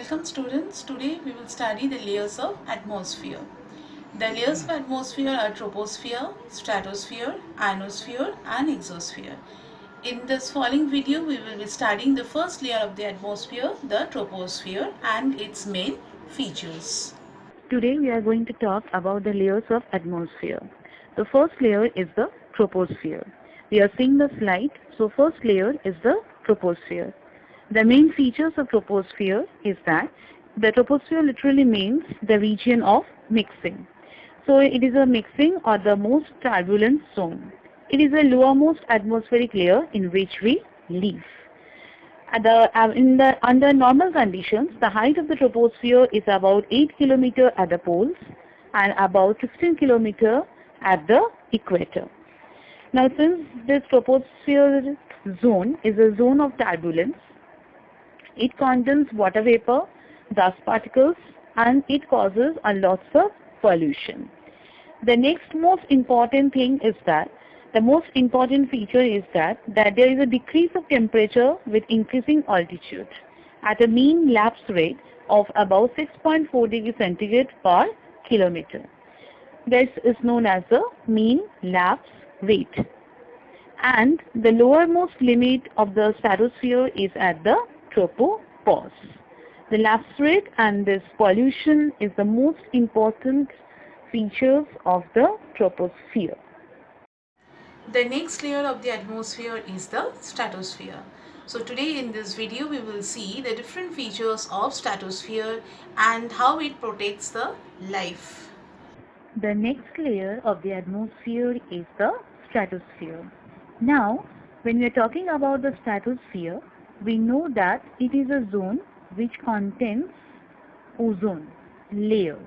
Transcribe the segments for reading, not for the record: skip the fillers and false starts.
Welcome students. Today we will study the layers of atmosphere. The layers of atmosphere are troposphere, stratosphere, ionosphere and exosphere. In this following video we will be studying the first layer of the atmosphere, the troposphere, and its main features. Today we are going to talk about the layers of atmosphere. The first layer is the troposphere. We are seeing the slide. So first layer is the troposphere. The main features of troposphere is that the troposphere literally means the region of mixing. So it is a mixing or the most turbulent zone. It is the lowermost atmospheric layer in which we live. Under normal conditions, the height of the troposphere is about 8 km at the poles and about 16 km at the equator. Now, since this troposphere zone is a zone of turbulence, it contains water vapor, dust particles, and it causes a lots of pollution. The next most important thing is that the most important feature is that there is a decrease of temperature with increasing altitude at a mean lapse rate of about 6.4 degrees centigrade per kilometer. This is known as the mean lapse rate. And the lowermost limit of the stratosphere is at the tropopause. The lapse rate and this pollution is the most important features of the troposphere. The next layer of the atmosphere is the stratosphere. So today in this video we will see the different features of stratosphere and how it protects the life. The next layer of the atmosphere is the stratosphere. Now, when we are talking about the stratosphere, we know that it is a zone which contains ozone layer.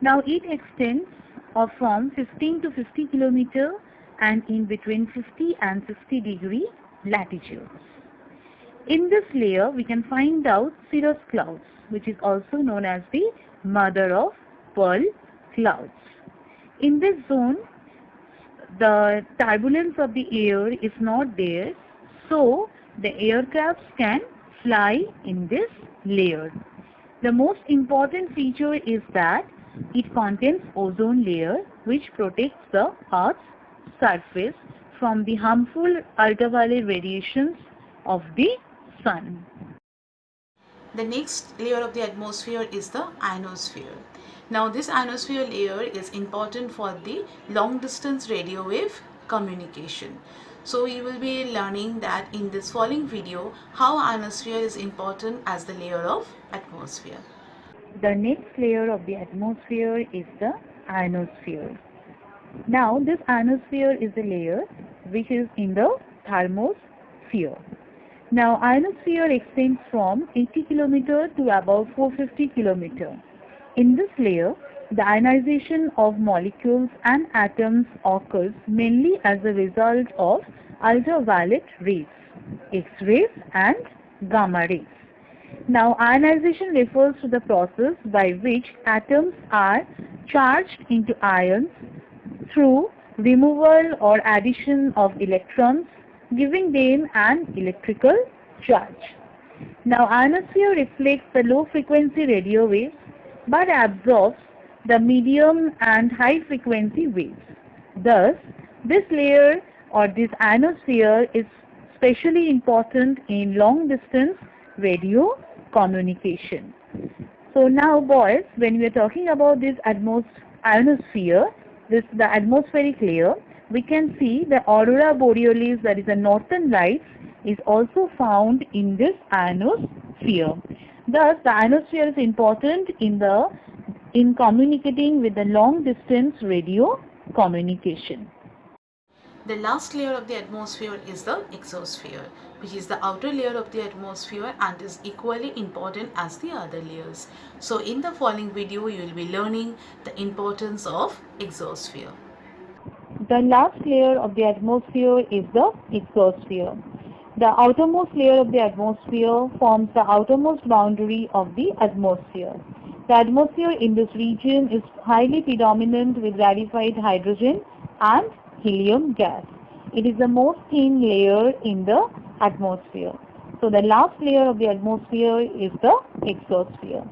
Now, it extends from 15 to 50 km and in between 50 and 60 degree latitudes. In this layer, we can find out cirrus clouds, which is also known as the mother of pearl clouds. In this zone, the turbulence of the air is not there, so the aircrafts can fly in this layer. The most important feature is that it contains ozone layer which protects the Earth's surface from the harmful ultraviolet radiations of the sun. The next layer of the atmosphere is the ionosphere. Now this ionosphere layer is important for the long distance radio wave communication. So you will be learning that in this following video how ionosphere is important as the layer of atmosphere. The next layer of the atmosphere is the ionosphere. Now this ionosphere is a layer which is in the thermosphere. Now ionosphere extends from 80 km to about 450 km. In this layer, the ionization of molecules and atoms occurs mainly as a result of ultraviolet rays, X-rays and gamma rays. Now ionization refers to the process by which atoms are charged into ions through removal or addition of electrons, giving them an electrical charge. Now ionosphere reflects the low frequency radio waves but absorbs the medium and high frequency waves. Thus, this layer or this ionosphere is especially important in long distance radio communication. So now boys, when we are talking about this ionosphere, the atmospheric layer, we can see the aurora borealis, that is the northern lights, is also found in this ionosphere. Thus, the ionosphere is important in communicating with the long distance radio communication. The last layer of the atmosphere is the exosphere, which is the outer layer of the atmosphere and is equally important as the other layers. So in the following video, you will be learning the importance of exosphere. The last layer of the atmosphere is the exosphere. The outermost layer of the atmosphere forms the outermost boundary of the atmosphere. The atmosphere in this region is highly predominant with rarefied hydrogen and helium gas. It is the most thin layer in the atmosphere. So the last layer of the atmosphere is the exosphere.